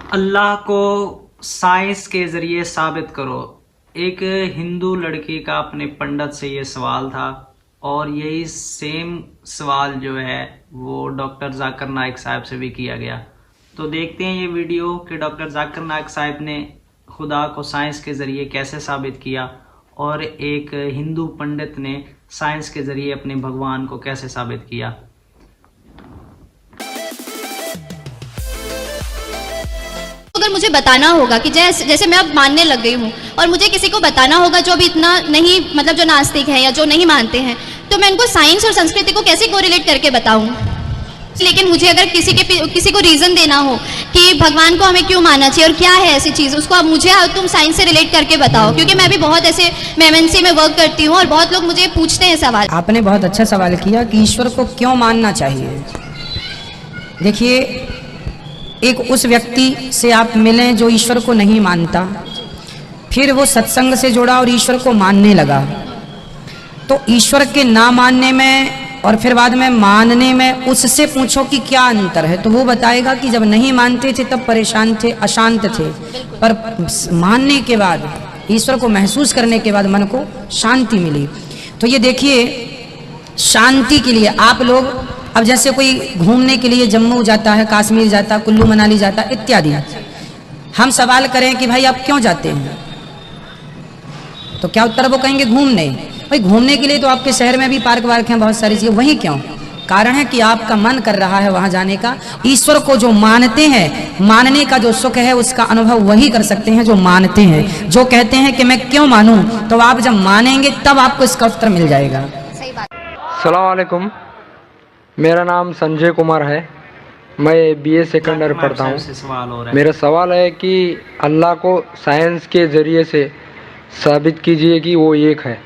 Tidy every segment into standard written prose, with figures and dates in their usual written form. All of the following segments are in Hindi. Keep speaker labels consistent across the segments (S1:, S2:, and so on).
S1: अल्लाह को साइंस के ज़रिए साबित करो। एक हिंदू लड़की का अपने पंडित से ये सवाल था और यही सेम सवाल जो है वो डॉक्टर जाकिर नाइक साहब से भी किया गया। तो देखते हैं ये वीडियो कि डॉक्टर जाकिर नाइक साहब ने खुदा को साइंस के ज़रिए कैसे साबित किया और एक हिंदू पंडित ने साइंस के ज़रिए अपने भगवान को कैसे साबित किया।
S2: अगर मुझे बताना होगा कि जैसे मैं अब मानने लग गई हूँ और मुझे किसी को बताना होगा जो अभी इतना नहीं, मतलब जो नास्तिक हैं या जो नहीं मानते हैं, तो मैं उनको साइंस और संस्कृति को कैसे कोरिलेट करके बताऊँ। लेकिन मुझे अगर किसी को रीज़न देना हो कि भगवान को हमें क्यों मानना चाहिए और क्या है ऐसी चीज़, उसको अब मुझे तुम साइंस से रिलेट करके बताओ। क्योंकि मैं भी बहुत ऐसे MNC में वर्क करती हूँ और बहुत लोग मुझे पूछते हैं सवाल।
S3: आपने बहुत अच्छा सवाल किया कि ईश्वर को क्यों मानना चाहिए। देखिए, एक उस व्यक्ति से आप मिलें जो ईश्वर को नहीं मानता, फिर वो सत्संग से जुड़ा और ईश्वर को मानने लगा, तो ईश्वर के ना मानने में और फिर बाद में मानने में उससे पूछो कि क्या अंतर है, तो वो बताएगा कि जब नहीं मानते थे तब परेशान थे, अशांत थे, पर मानने के बाद, ईश्वर को महसूस करने के बाद मन को शांति मिली। तो ये देखिए, शांति के लिए आप लोग अब जैसे कोई घूमने के लिए जम्मू जाता है, कश्मीर जाता है, कुल्लू मनाली जाता है इत्यादि, हम सवाल करें कि भाई आप क्यों जाते हैं, तो क्या उत्तर वो कहेंगे घूमने। भाई घूमने के लिए तो आपके शहर में भी पार्क वार्क हैं, बहुत सारी चीज़ें, वहीं क्यों? कारण है कि आपका मन कर रहा है वहां जाने का। ईश्वर को जो मानते हैं, मानने का जो सुख है उसका अनुभव वही कर सकते हैं जो मानते हैं। जो कहते हैं कि मैं क्यों मानूं, तो आप जब मानेंगे तब आपको इसका उत्तर मिल जाएगा।
S4: अस्सलाम वालेकुम, मेरा नाम संजय कुमार है, मैं BA सेकंड ईयर पढ़ता हूँ। मेरा सवाल है कि अल्लाह को साइंस के ज़रिए से साबित कीजिए कि वो एक है।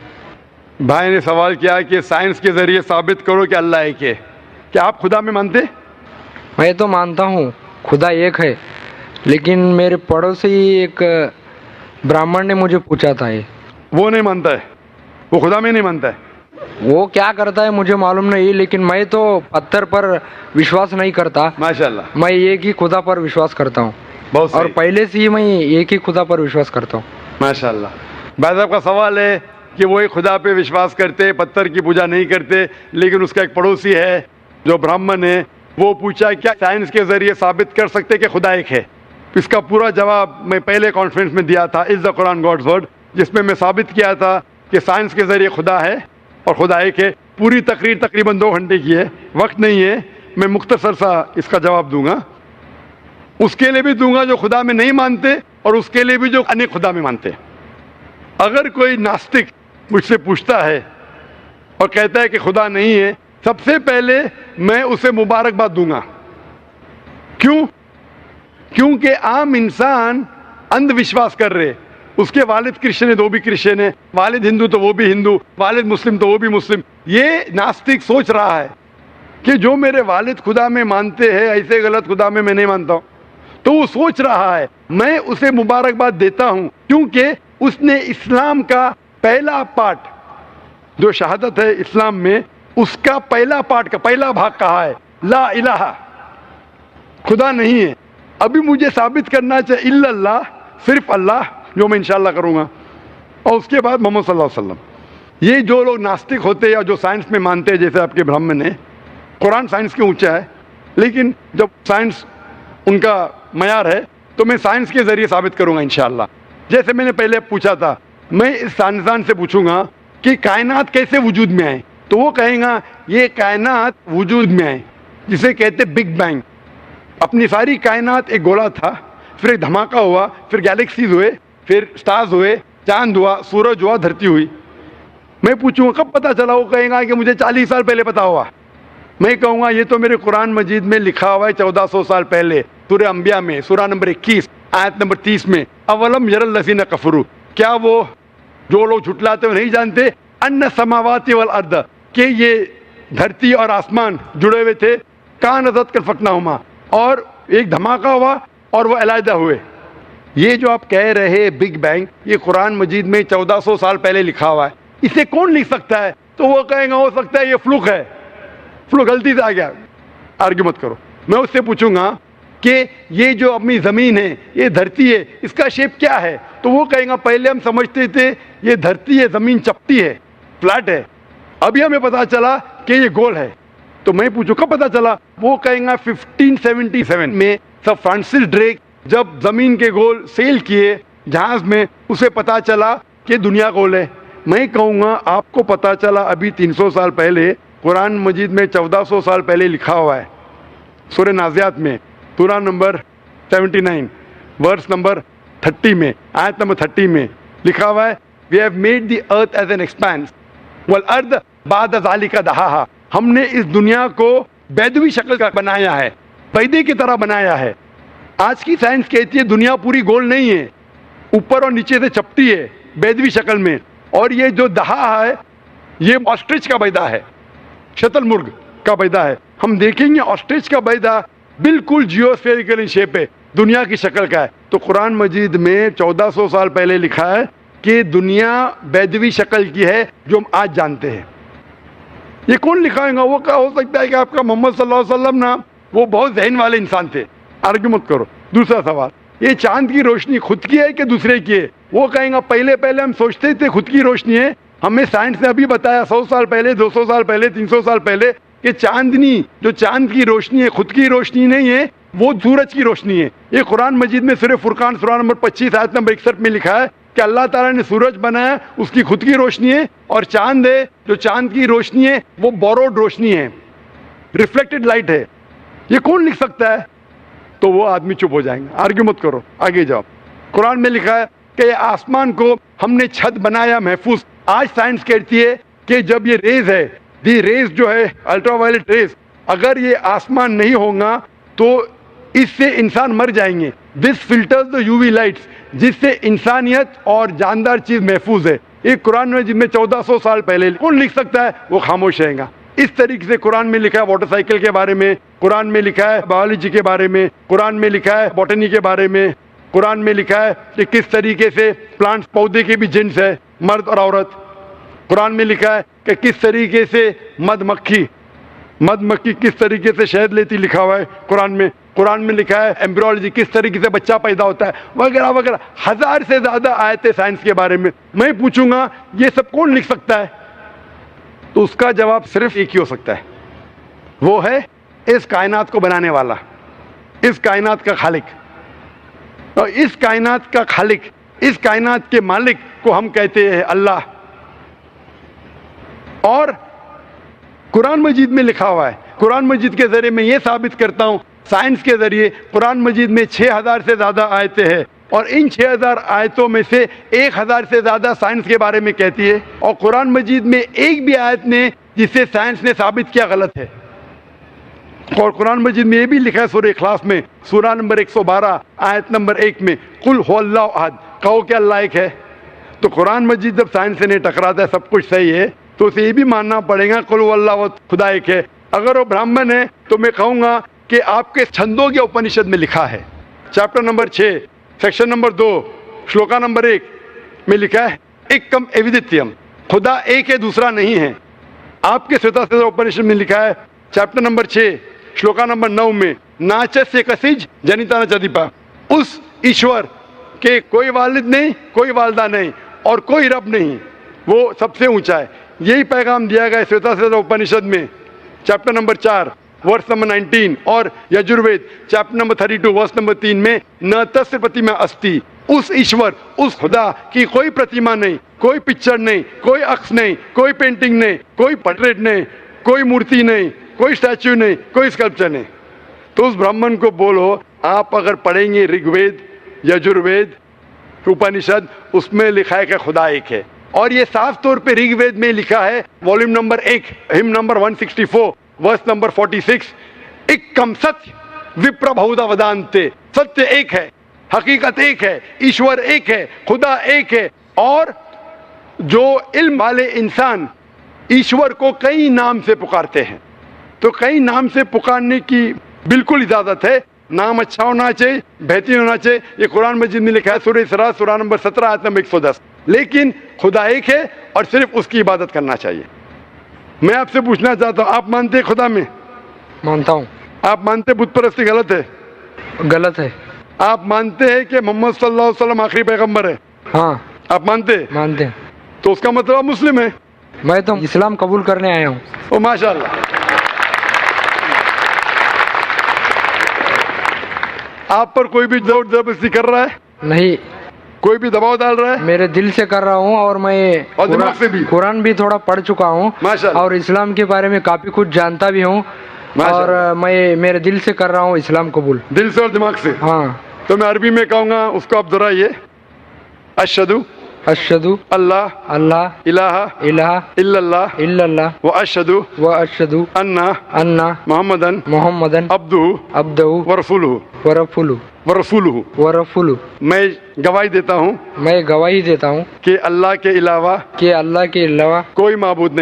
S5: भाई ने सवाल किया कि साइंस के ज़रिए साबित करो कि अल्लाह एक है। क्या आप खुदा में मानते?
S4: मैं तो मानता हूँ खुदा एक है, लेकिन मेरे पड़ोसी एक ब्राह्मण ने मुझे पूछा था, ये
S5: वो नहीं मानता है, वो खुदा में नहीं मानता है।
S4: वो क्या करता है मुझे मालूम नहीं, लेकिन मैं तो पत्थर पर विश्वास नहीं करता।
S5: माशाल्लाह,
S4: मैं एक ही खुदा पर विश्वास करता हूँ,
S5: बहुत
S4: और पहले से ही मैं एक ही खुदा पर विश्वास करता हूँ।
S5: माशाल्लाह। भाई साहब का सवाल है कि वो एक खुदा पे विश्वास करते, पत्थर की पूजा नहीं करते, लेकिन उसका एक पड़ोसी है जो ब्राह्मण है, वो पूछा क्या साइंस के ज़रिए साबित कर सकते कि खुदा एक है। इसका पूरा जवाब मैं पहले कॉन्फ्रेंस में दिया था, is the Quran God's word, जिसमें मैं साबित किया था कि साइंस के ज़रिए खुदा है और खुदा एक है। पूरी तकरीर तकरीबन 2 घंटे की है, वक्त नहीं है, मैं मुख्तसर सा इसका जवाब दूंगा। उसके लिए भी दूंगा जो खुदा में नहीं मानते और उसके लिए भी जो अनेक खुदा में मानते। अगर कोई नास्तिक मुझसे पूछता है और कहता है कि खुदा नहीं है, सबसे पहले मैं उसे मुबारकबाद दूंगा। क्यों? क्योंकि आम इंसान अंधविश्वास कर रहे। उसके वालिद क्रिश्चियन है तो वो भी क्रिश्चियन है, वालिद हिंदू तो वो भी हिंदू, वालिद मुस्लिम तो वो भी मुस्लिम। ये नास्तिक सोच रहा है कि जो मेरे वालिद खुदा में मानते हैं, ऐसे गलत खुदा में मैं नहीं मानता हूँ। तो वो सोच रहा है, मैं उसे मुबारकबाद देता हूँ क्योंकि उसने इस्लाम का पहला पार्ट, जो शहादत है इस्लाम में, उसका पहला पार्ट का पहला भाग कहा है, ला इलाहा, खुदा नहीं है। अभी मुझे साबित करना चाहिए इल्लल्लाह, सिर्फ अल्लाह, जो मैं इंशाल्लाह करूँगा, और उसके बाद मोहम्मद सल्लल्लाहु अलैहि वसल्लम। ये जो लोग नास्तिक होते हैं या जो साइंस में मानते हैं, जैसे आपके ब्राह्मण है, कुरान साइंस के ऊंचा है, लेकिन जब साइंस उनका मयार है तो मैं साइंस के ज़रिए साबित करूँगा इंशाल्लाह। जैसे मैंने पहले पूछा था, मैं इस साइंसदान से पूछूंगा कि कायनात कैसे वजूद में आए, तो वो कहेगा ये कायनात वजूद में आए जिसे कहते बिग बैंग। अपनी सारी कायनात एक गोला था, फिर एक धमाका हुआ, फिर गैलेक्सीज हुए, फिर स्टार्स हुए, चांद हुआ, सूरज हुआ, धरती हुई। मैं पूछूंगा कब पता चला, वो कहेगा कि मुझे 40 साल पहले पता हुआ। मैं कहूँगा ये तो मेरे कुरान मजीद में लिखा हुआ है 1400 साल पहले, सूरह अंबिया में, सूरह नंबर 21 आयत नंबर 30 में, अवलम यरल लज़ीना कफरू, क्या वो जो लोग झुटलाते हुए नहीं जानते, अन्ना समावाति वल अर्द, कि ये धरती और आसमान जुड़े हुए थे, कानज़त कल फकनाहुमा, और एक धमाका हुआ और वो अलहदा हुए। ये जो आप कह रहे बिग बैंग, ये कुरान मजीद में 1400 साल पहले लिखा हुआ है, इसे कौन लिख सकता है? तो वो कहेगा हो सकता है ये फ्लूक है, फ्लूक गलती से आ गया। आर्ग्यू मत करो। मैं उससे पूछूंगा कि ये जो अपनी ज़मीन है, ये धरती है, इसका शेप क्या है, तो वो कहेंगे पहले हम समझते थे ये धरती है, ज़मीन चपटी है, फ्लैट है, अभी हमें पता चला कि ये गोल है। तो मैं पूछूं कब पता चला, वो कहेंगे 1577 में सर फ्रांसिस ड्रेक जब ज़मीन के गोल सेल किए जहाज़ में, उसे पता चला कि दुनिया गोल है। मैं कहूँगा आपको पता चला अभी 300 साल पहले, कुरान मजीद में 1400 साल पहले लिखा हुआ है, सूरह नाज़ियात में सूरा नंबर 79 वर्स नंबर 30 में, आयत नंबर 30 में लिखा हुआ है, we have made the earth as an expanse वल अर्द बाद ज़ालिका दहाहा, हमने इस दुनिया को बैदवी शक्ल का बनाया है, पैदे की तरह बनाया है। आज की साइंस कहती है दुनिया पूरी गोल नहीं है, ऊपर और नीचे से चपटी है बैदवी शक्ल में, और ये जो दहा है ये ऑस्ट्रिच का बैदा है, शतुरमुर्ग का बैदा है। हम देखेंगे ऑस्ट्रिच का बैदा बिल्कुल जियोस्फेरिकल इन शेप है, दुनिया की शक्ल का है। तो कुरान मजीद में 1400 साल पहले लिखा है कि दुनिया बैदवी शक्ल की है जो हम आज जानते हैं। ये कौन लिखाएगा, वो क्या हो सकता है कि आपका मोहम्मद सल्लल्लाहु अलैहि वसल्लम ना वो बहुत जहन वाले इंसान थे, आर्ग्यू मत करो। दूसरा सवाल, ये चांद की रोशनी खुद की है कि दूसरे की है, वो कहेंगे पहले पहले हम सोचते थे खुद की रोशनी है, हमें साइंस ने अभी बताया 100 साल पहले, 200 साल पहले, 300 साल पहले कि चांदनी जो चांद की रोशनी है खुद की रोशनी नहीं है, वो सूरज की रोशनी है। ये कुरान मजीद में सूरह फुरकान सूरा नंबर 25 आयत नंबर 61 में लिखा है कि अल्लाह ताला ने सूरज बनाया, उसकी खुद की रोशनी है, और चांद है जो चांद की रोशनी है वो बोरोड रोशनी है, रिफ्लेक्टेड लाइट है। ये कौन लिख सकता है? तो वो आदमी चुप हो जाएंगे, आर्ग्यू मत करो, आगे जाओ। कुरान में लिखा है कि आसमान को हमने छत बनाया महफूज। आज साइंस कहती है कि जब ये रेज है, दी रेज जो है अल्ट्रावायलेट रेज, अगर ये आसमान नहीं होगा तो इससे इंसान मर जाएंगे। This filters the UV lights, जिससे इंसानियत और जानदार चीज महफूज है। एक कुरान में जिसमें 1400 साल पहले कौन लिख सकता है? वो खामोश रहेगा। इस तरीके से कुरान में लिखा है मोटरसाइकिल के बारे में, कुरान में लिखा है बायोलॉजी के बारे में, कुरान में लिखा है बॉटनी के बारे में, कुरान में लिखा है कि किस तरीके से प्लांट्स पौधे के भी जिन्स है, मर्द और औरत। कुरान में लिखा है कि किस तरीके से मधमक्खी किस तरीके से शहद लेती, लिखा हुआ है कुरान में। कुरान में लिखा है एम्ब्रियोलॉजी, किस तरीके से बच्चा पैदा होता है, वगैरह वगैरह। 1000 से ज्यादा आयतें साइंस के बारे में। मैं पूछूंगा ये सब कौन लिख सकता है? तो उसका जवाब सिर्फ एक ही हो सकता है, वो है इस कायनात को बनाने वाला, इस कायनात का खालिक। और इस कायनात का खालिक, इस कायनात के मालिक को हम कहते हैं अल्लाह। और कुरान मजीद में लिखा हुआ है, कुरान मजीद के जरिए मैं ये साबित करता हूँ, साइंस के जरिए कुरान मजीद में 6000 से ज़्यादा आयतें हैं, और इन 6000 आयतों में से 1000 से ज़्यादा साइंस के बारे में कहती है, और कुरान मजीद में एक भी आयत ने जिसे साइंस ने साबित किया गलत है। और कुरान मजीद में ये भी लिखा है सूरह इखलास में सूरा नंबर 112 आयत नंबर 1 में, कुल हुवल्लाहु अहद, कहो कि अल्लाह एक है। तो कुरान मजीद जब साइंस से नहीं टकराता है, सब कुछ सही है, तो उसे ये भी मानना पड़ेगा कुल हुवल्लाहु अहद, खुदा एक है। अगर वो ब्राह्मण है तो मैं कहूँगा कि आपके छंदोग्य उपनिषद में लिखा है, chapter number 6 section number 2 shloka number 1 में लिखा है एकम एविदित्यम, खुदा एक है दूसरा नहीं है। आपके श्वेताश्वतर उपनिषद में लिखा है चैप्टर नंबर 6 श्लोका नंबर 9 में नाचस्य कसिज जनिता न चदीपा, उस ईश्वर के कोई वालिद नहीं, कोई वालदा नहीं और कोई रब नहीं, वो सबसे ऊंचा है। यही पैगाम दिया गया श्वेताश्वतर उपनिषद में चैप्टर नंबर 4 वर्स नंबर 19, और Yajurveda chapter number 32 verse number 3 में न तस्य प्रतिमा अस्ति, उस ईश्वर, उस खुदा की कोई प्रतिमा नहीं, कोई पिक्चर नहीं, कोई अक्स नहीं, कोई पेंटिंग नहीं, कोई पोर्ट्रेट नहीं, कोई मूर्ति नहीं, कोई स्टैच्यू नहीं, कोई स्कल्पचर नहीं। तो उस ब्राह्मण को बोलो, आप अगर पढ़ेंगे ऋग्वेद, यजुर्वेद, उपनिषद, उसमें लिखा है कि खुदा एक है। और ये साफ तौर पे ऋग्वेद में लिखा है volume number 1 hymn number 164 verse number 46, एकम सत्य विप्र बहुधा वदान्ते, सत्य एक है, हकीकत एक है, ईश्वर एक है, खुदा एक है। और जो इल्म वाले इंसान ईश्वर को कई नाम से पुकारते हैं, तो कई नाम से पुकारने की बिल्कुल इजाजत है। नाम अच्छा होना चाहिए, बेहतरीन होना चाहिए। ये कुरान मजीद में लिखा है सूरह इसरा सूरा नंबर 17 आयत नंबर 110। लेकिन खुदा एक है और सिर्फ उसकी इबादत करना चाहिए। मैं आपसे पूछना चाहता हूँ, आप मानते हैं खुदा में?
S4: मानता हूँ।
S5: आप मानते बुत परस्ती गलत है?
S4: गलत है।
S5: आप मानते हैं कि मोहम्मद सल्लल्लाहु अलैहि वसल्लम आखिरी पैगंबर है?
S4: हाँ
S5: आप मानते हैं?
S4: मानते हैं।
S5: तो उसका मतलब आप मुस्लिम है?
S4: मैं तो इस्लाम कबूल करने आया हूँ।
S5: ओ माशाल्लाह। आप पर कोई भी जोर जबरदस्ती कर रहा है?
S4: नहीं,
S5: कोई भी दबाव डाल रहा है?
S4: मेरे दिल से कर रहा हूँ और मैं
S5: और दिमाग से भी?
S4: कुरान भी थोड़ा पढ़ चुका हूँ
S5: माशाल्लाह।
S4: और इस्लाम के बारे में काफी कुछ जानता भी हूँ और मैं मेरे दिल से कर रहा हूँ इस्लाम कबूल।
S5: दिल से और दिमाग से?
S4: हाँ।
S5: तो मैं अरबी में कहूँगा, उसको आप दोहराइए। अशहदु
S4: अशहदु
S5: अल्लाह
S4: अल्लाह
S5: इलाहा
S4: इलाहा
S5: इल्लल्लाह
S4: इल्लल्लाह
S5: व अशहदु
S4: अन्ना
S5: मोहम्मदन
S4: मोहम्मदन अब्दुहु
S5: व रसूलुहु
S4: व रसूलुहु।
S5: मैं गवाही देता हूँ कि अल्लाह के अलावा कोई माबूद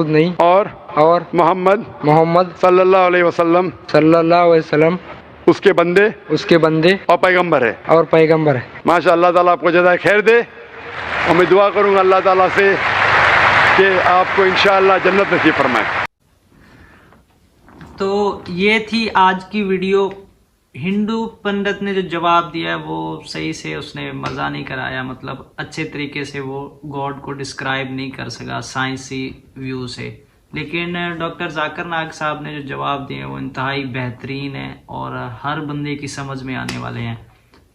S5: नहीं और मोहम्मद सल्लल्लाहु अलैहि वसल्लम उसके बंदे और पैगंबर है। माशा अल्लाह ताला आपको जज़ाए खैर दे और मैं दुआ करूँगा अल्लाह ताला से कि आपको इंशाअल्लाह जन्नत नसीब फरमाए।
S1: तो ये थी आज की वीडियो। हिंदू पंडित ने जो जवाब दिया वो सही से उसने मज़ा नहीं कराया, मतलब अच्छे तरीके से वो गॉड को डिस्क्राइब नहीं कर सका साइंसी व्यू से। लेकिन डॉक्टर जाकिर नाइक साहब ने जो जवाब दिए वो इंतहाई बेहतरीन है और हर बंदे की समझ में आने वाले हैं।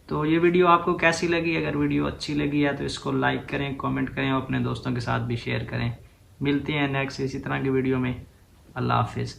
S1: तो ये वीडियो आपको कैसी लगी? अगर वीडियो अच्छी लगी है तो इसको लाइक करें, कमेंट करें और अपने दोस्तों के साथ भी शेयर करें। मिलते हैं नेक्स्ट इसी तरह की वीडियो में। अल्लाह हाफिज़।